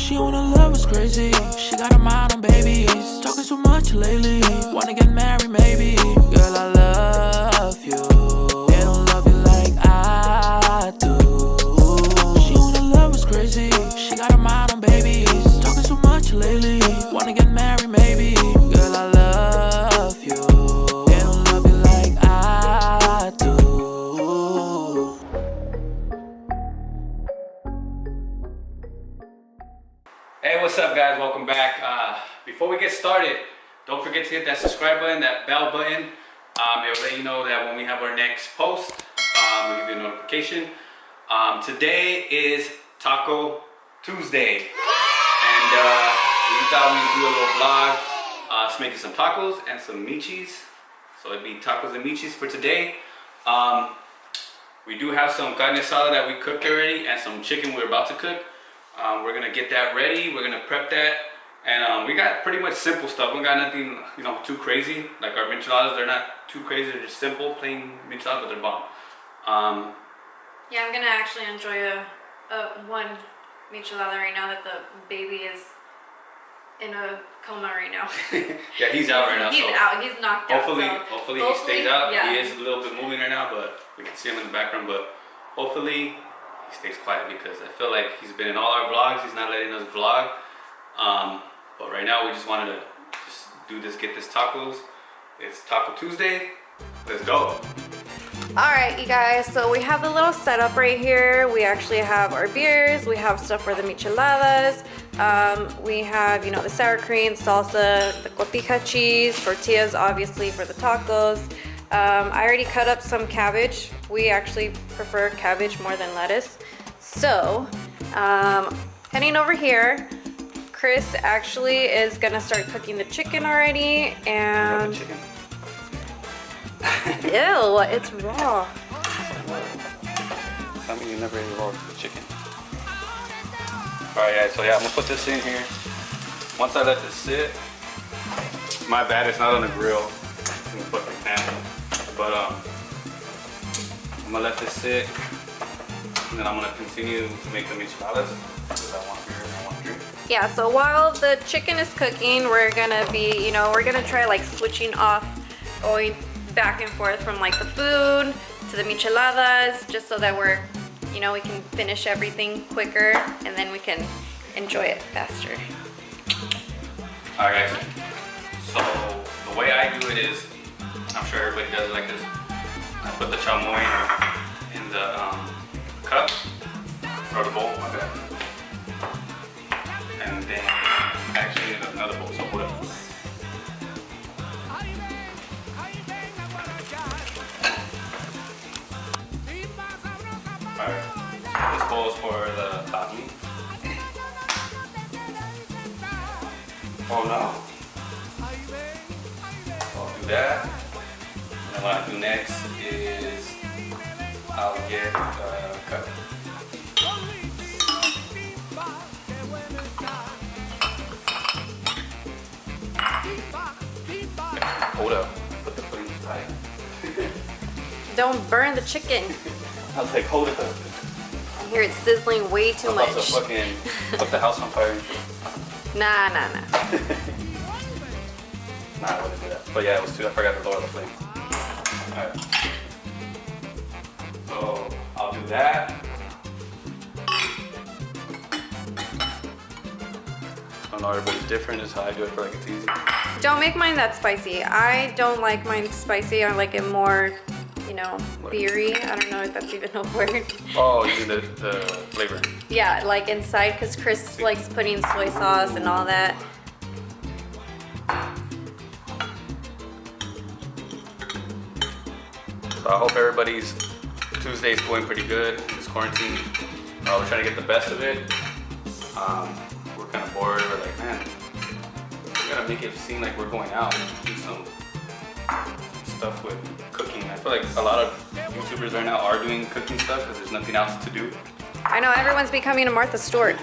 She wanna love us crazy. She got her mind on babies. Talking so much lately. Wanna get married maybe. Girl, I love you. They don't love you like I do. She wanna love us crazy. She got her mind on babies. Talking so much lately. Wanna get married maybe. Girl, I love you. They don't love you like I do. Hey, what's up guys? Welcome back. Before we get started, don't forget to hit that subscribe button, that bell button. It'll let you know that when we have our next post, we'll give you a notification. Today is Taco Tuesday, and we thought we'd do a little vlog, just making some tacos and some michis. So it'd be tacos and michis for today. We do have some carne asada that we cooked already and some chicken we're about to cook. We're gonna get that ready. We're gonna prep that, and we got pretty much simple stuff. We got nothing, you know, too crazy. Like our micheladas, they're not too crazy. They're just simple, plain micheladas, but they're bomb. Yeah, I'm gonna actually enjoy one michelada right now that the baby is in a coma right now. Yeah, he's out right now. He's out. He's knocked out. Hopefully he stays out. Yeah. He is a little bit moving right now, but we can see him in the background. But hopefully he stays quiet because I feel like he's been in all our vlogs. He's not letting us vlog. But right now we just wanted to just do this, get this tacos. It's Taco Tuesday. Let's go. Alright you guys, so we have the little setup right here. We actually have our beers, we have stuff for the micheladas, we have, you know, the sour cream, salsa, the cotija cheese, tortillas obviously for the tacos. I already cut up some cabbage. We actually prefer cabbage more than lettuce. So, heading over here, Chris actually is gonna start cooking the chicken already, and Chicken. ew, it's raw. I mean, you never ate raw chicken. Alright, yeah, so yeah, I'm gonna put this in here. Once I let this sit, my bad, it's not on the grill. I'm gonna put the pan. But I'm gonna let this sit, and then I'm gonna continue to make the micheladas because I want beer and I want drink. Yeah, so while the chicken is cooking, we're gonna be, you know, we're gonna try like switching off, going back and forth from like the food to the micheladas, just so that we're, you know, we can finish everything quicker and then we can enjoy it faster. Alright guys, so the way I do it is, I'm sure everybody does it like this. I put the chamoy in the cup, or the bowl, my bad. And then actually in another bowl, so hold up. Alright, this bowl is for the tahini. Oh no. I'll do that. And then what I do next is I'll get a cup. Hold up. Put the pudding aside. Don't burn the chicken. I was like, hold it up. I hear it sizzling way too I'm much. about to fucking put the house on fire. Nah. Nah, I wouldn't do that. But yeah, it was too. I forgot to lower the flame. Alright. So I'll do that. I don't know, everybody's different. Is how I do it. I feel like it's easy. Don't make mine that spicy. I don't like mine spicy. I like it more, you know, beery. I don't know if that's even a word. Oh, you mean the flavor? Yeah, like inside, because Chris likes putting soy sauce and all that. So I hope everybody's Tuesday's going pretty good in this quarantine. We're trying to get the best of it. We're kind of bored. We're like, man, we gotta make it seem like we're going out and do some stuff with cooking. I feel like a lot of YouTubers right now are doing cooking stuff because there's nothing else to do. I know, everyone's becoming a Martha Stewart.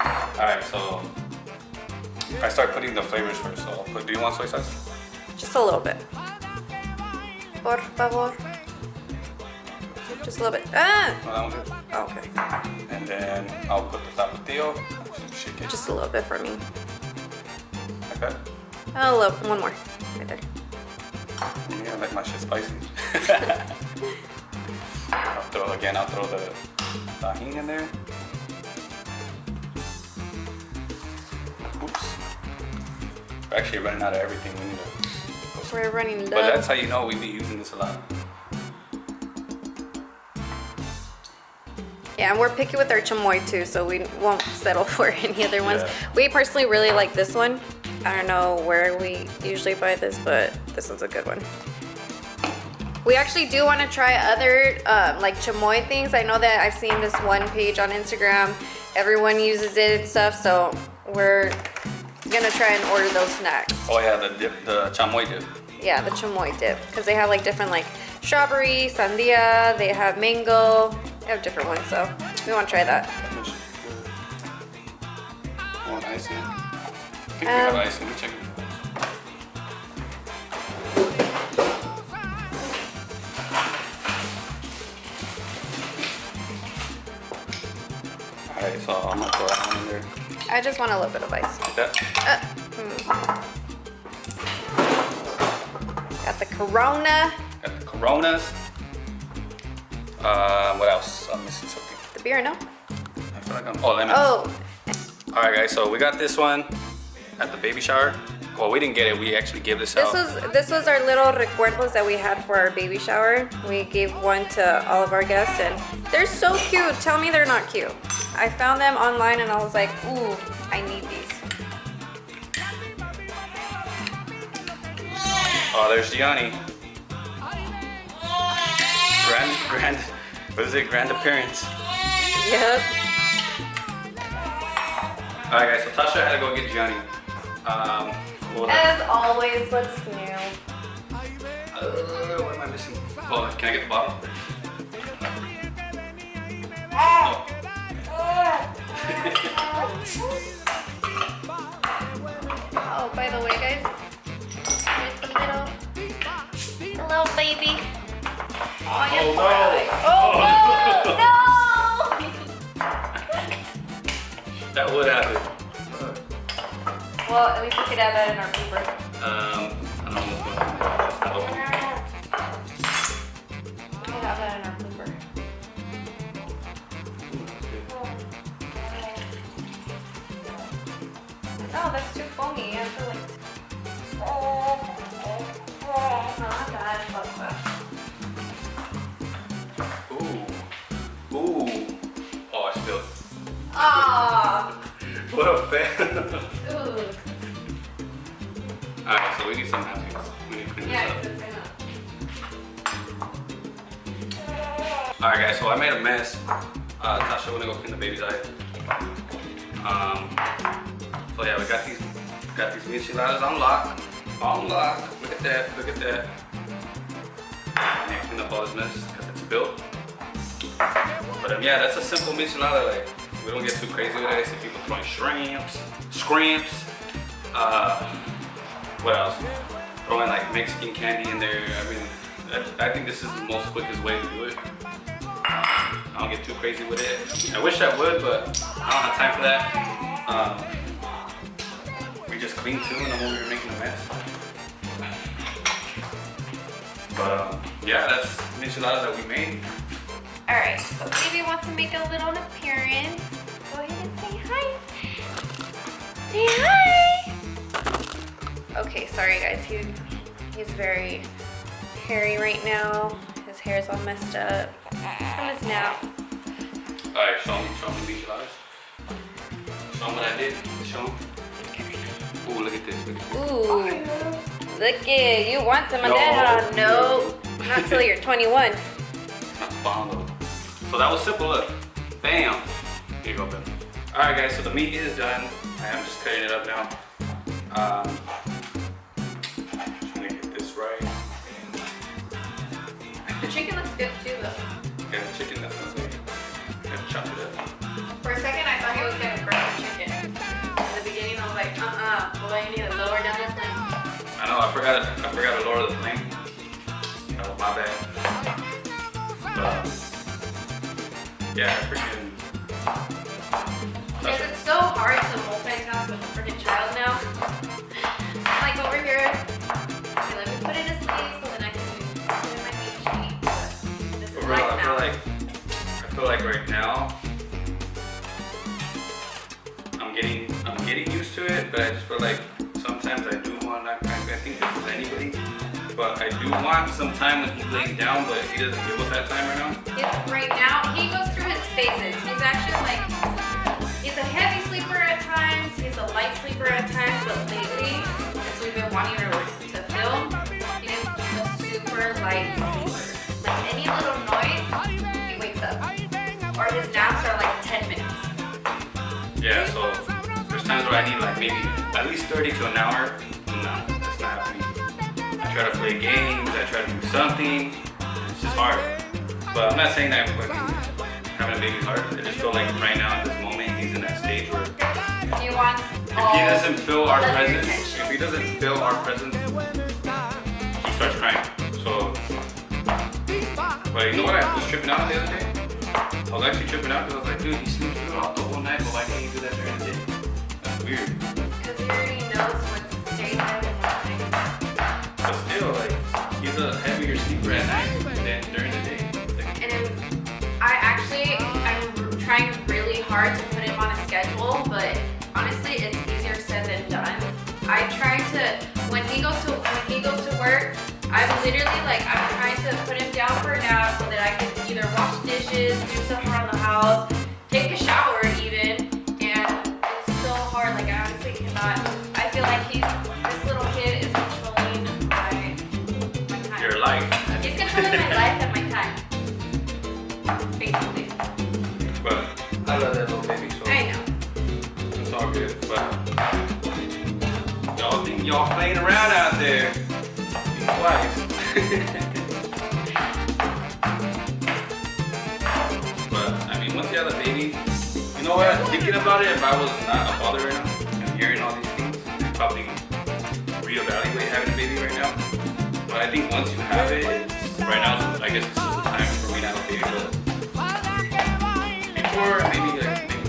Alright, so I start putting the flavors first. So I'll put, do you want soy sauce? Just a little bit. Por favor. Just a little bit. Ah! No, that one's good. Okay. And then I'll put the tapatio. Shake it. Just a little bit for me. Like that? Oh, look, one more. Right there. Yeah, I like my shit spicy. I'll throw the tahini in there. Oops. We're actually running out of everything. We need to. We're running low. But that's how you know we be using this a lot. Yeah, and we're picky with our chamoy too, so we won't settle for any other ones. Yeah. We personally really like this one. I don't know where we usually buy this, but this one's a good one. We actually do want to try other like chamoy things. I know that I've seen this one page on Instagram. Everyone uses it and stuff, so we're gonna try and order those snacks. Oh yeah, the dip, the chamoy dip. Yeah, the chamoy dip, because they have like different like strawberry, sandia, they have mango, they have different ones, so we want to try that. Want icing? I think we have icing. Let me check it. Alright, so I'm gonna throw that one in there. I just want a little bit of ice. Like that. Got the Corona, Got the Coronas. What else? I'm missing something. the beer, no? I feel like I'm. Oh, lemon. Oh, Alright, guys. So we got this one at the baby shower. Well, we didn't get it. We actually gave this out. this was our little recuerdos that we had for our baby shower. We gave one to all of our guests, and they're so cute. Tell me they're not cute. I found them online, and I was like, ooh, I need these. Oh, there's Gianni. Grand, what is it? Grand appearance. Yep. Alright guys, so Tasha had to go get Gianni. As always, what's new? What am I missing? Oh, can I get the bottle? Oh. Oh, by the way, guys, here's the little baby. Oh, Oh, you're no. Oh, no! That would happen. Well, at least we could have that in our paper. I don't know what's going on. It's not open. We could have that in our paper. Oh, that's too foamy. I feel like. Oh, not bad. I love that. Ooh. Oh, I spilled. Ah. What a fan. Ooh. Alright, so we need some napkins. We need to clean Yeah, this it's up. Alright guys, so I made a mess. Tasha wanna go clean the baby's eye. So yeah, we got these micheladas on lock. On lock. Look at that, look at that. I need to clean up all this mess because it's spilled. But yeah, that's a simple michelada. Like, we don't get too crazy with it. I see people throwing scrimps. What else? Throwing like Mexican candy in there. I mean, I think this is the most quickest way to do it. I don't get too crazy with it. I wish I would, but I don't have time for that. We just cleaned too, and then we were making a mess. But yeah, that's michelada that we made. Alright, so baby wants to make a little appearance. Go ahead and say hi. Say hi! Okay, sorry guys, he's very hairy right now. His hair's all messed up from his nap. Alright, show me micheladas. Show them what I did. Show them. Ooh, look at this. Look at this. Ooh, look it. You want some of that? Oh, no. Not till you're 21. Not bomb though. So that was simple, look. Bam. Here you go, Ben. Alright guys, so the meat is done. I am just cutting it up now. Trying to get this right. The chicken looks good too though. Okay, the chicken, that's not good. Gotta chop it up. For a second I thought he was gonna burn the chicken. In the beginning I was like, boy, you need to lower down the flame. I know, I forgot to lower the flame. That was my bad. But, yeah, Yeah, freaking. Because it's so hard to multitask with a freaking child now. I'm like over here. Okay, let me put it asleep so then I can put in my meat sheet. This is For real, life now. I feel like right now I'm getting used to it, but I just feel like sometimes I do want, I think this is anybody, but I do want some time when he lays down, but he doesn't give us that time right now. Right now, he goes through his phases. He's actually like, he's a heavy sleeper at times, he's a light sleeper at times, but lately, as we've been wanting to film, he is a super light sleeper. Like any little noise, he wakes up. Or his naps are like 10 minutes. Yeah, so there's times where I need like maybe at least 30 to an hour. No, that's not happening. I try to play games, I try to do something. It's just hard. But I'm not saying that having a baby is hard. I just feel like right now at this moment he's in that stage where He wants if he doesn't feel our presence, he starts crying. So, but you know what? I was tripping out the other day. I was actually tripping out because I was like, dude, he sleeps throughout the whole night, but why can't he do that during the day? That's weird. Because he already knows what's staying there and what's But still, like, he's a heavier sleeper at night than during the day. And I'm trying really hard to put him on a schedule, but honestly, it's easier said than done. I try to, when he goes to work, I'm literally like, I'm trying to put him down for a nap so that I can either wash dishes, do stuff around the house, take a shower even, and it's so hard, like I honestly cannot, I feel like this little kid is controlling my time. Your life. He's controlling my life and my time, basically. But I love that little baby, so I know. it's all good. But y'all think y'all playing around out there. Think twice. But I mean, once you have a baby, you know what? Thinking about it, if I was not a father right now and hearing all these things, I'd probably reevaluate having a baby right now. But I think once you have it, right now, I guess this is the time for me to have a baby. But before, maybe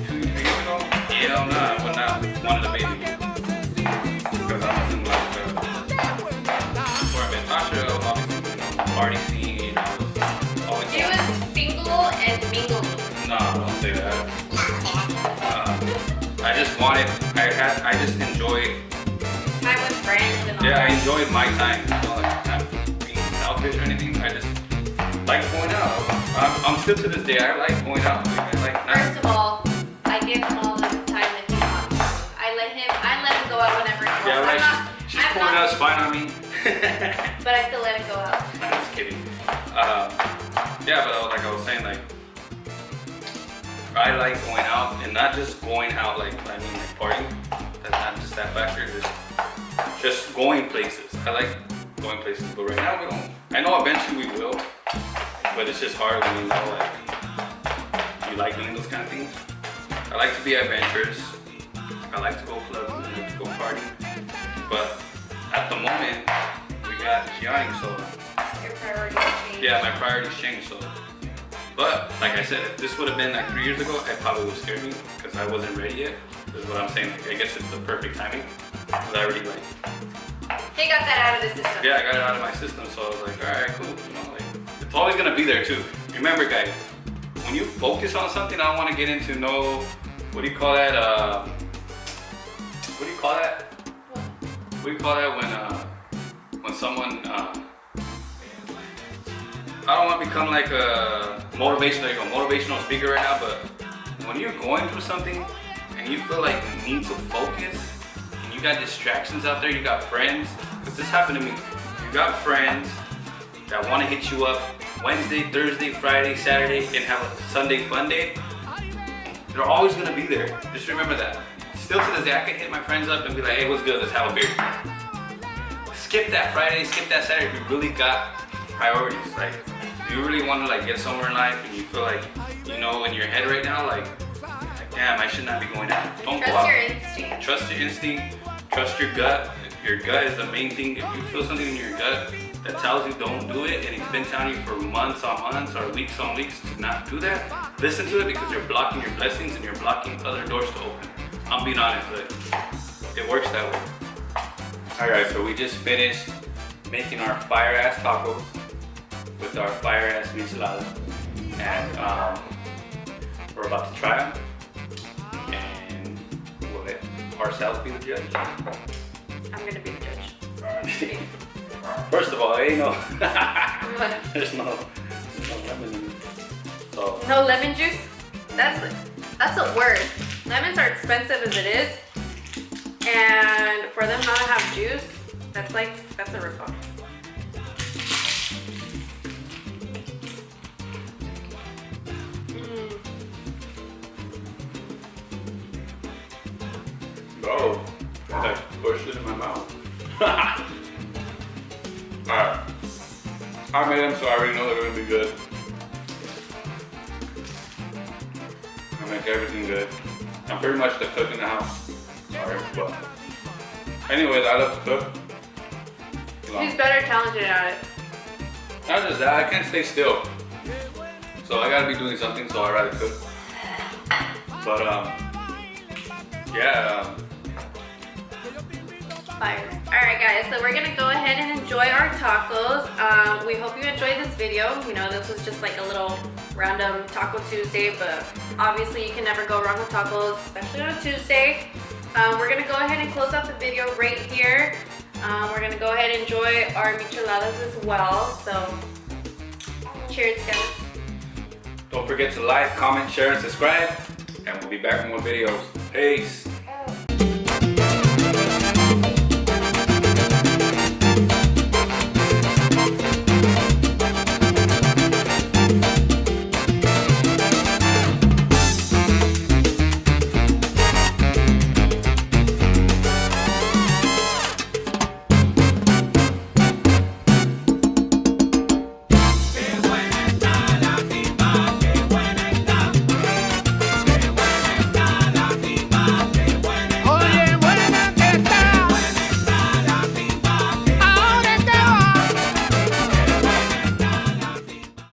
2 years ago, hell no, I would not wanted a baby. Because I was in like, before I met Tasha, I was obviously party scene, I was always He was single and mingled. no, don't say that. I just wanted, I just enjoyed, Time with friends and all yeah, I that. enjoyed my time. You know, like, not being selfish or anything. I just like going out. I'm still to this day, I like going out. I like First of all, I give him all the time that he wants. I let him go out whenever he wants. yeah, right. She's pouring out spine on me. But I still let him go out. I'm just kidding. Yeah, but like I was saying, like I like going out and not just going out like I mean like partying. That's not just that factor. Just going places. I like going places, but right now we don't. I know eventually we will, but it's just hard when you know like you like doing those kind of things. I like to be adventurous. I like to go clubbing. I like to go partying. But at the moment, we got Iann, so Your priorities change. yeah, my priorities changed. So, but like I said, if this would have been like 3 years ago, it probably would have scared me because I wasn't ready yet. This is what I'm saying. Like, I guess it's the perfect timing. Because I already like, He got that out of the system. yeah, I got it out of my system. So I was like, all right, cool. You know, like it's always gonna be there too. Remember, guys, when you focus on something, I don't want to get into no, what do you call that? What do you call that? What do you call that when someone? I don't want to become like a motivational speaker right now, but when you're going through something and you feel like you need to focus and you got distractions out there, you got friends, because this happened to me. You got friends that want to hit you up Wednesday, Thursday, Friday, Saturday, and have a Sunday fun day. They're always going to be there. Just remember that. Still to this day, I can hit my friends up and be like, hey, what's good? Let's have a beer. Skip that Friday, skip that Saturday if you really got priorities. Like, if you really want to like get somewhere in life and you feel like, you know, in your head right now, like damn, I should not be going out. Don't go out. Trust your instinct. Trust your instinct. Trust your gut. Your gut is the main thing. If you feel something in your gut that tells you don't do it, and it's been telling you for months on months or weeks on weeks to not do that, listen to it because you're blocking your blessings and you're blocking other doors to open. I'm being honest, but it works that way. Alright, so we just finished making our fire ass tacos with our fire ass michelada. And we're about to try them. And we'll let ourselves be the judge. I'm gonna be the judge. First of all, ain't no What? there's no lemon in it. So No lemon juice? That's the worst. Lemons are expensive as it is. And for them not to have juice, that's a ripoff. bro, I pushed it in my mouth. Alright. I made them, so I already know they're gonna be good. I make everything good. I'm pretty much the cook in the house. Sorry, but anyways, I love to cook. He's better talented at it. Not just that, I can't stay still. So I gotta be doing something, so I'd rather cook. But yeah. Fire. Alright guys, so we're gonna go ahead and enjoy our tacos. We hope you enjoyed this video. You know, this was just like a little random Taco Tuesday, but obviously you can never go wrong with tacos, especially on a Tuesday. We're gonna go ahead and close out the video right here. We're gonna go ahead and enjoy our micheladas as well. So, cheers guys. Don't forget to like, comment, share, and subscribe. And we'll be back with more videos. Peace.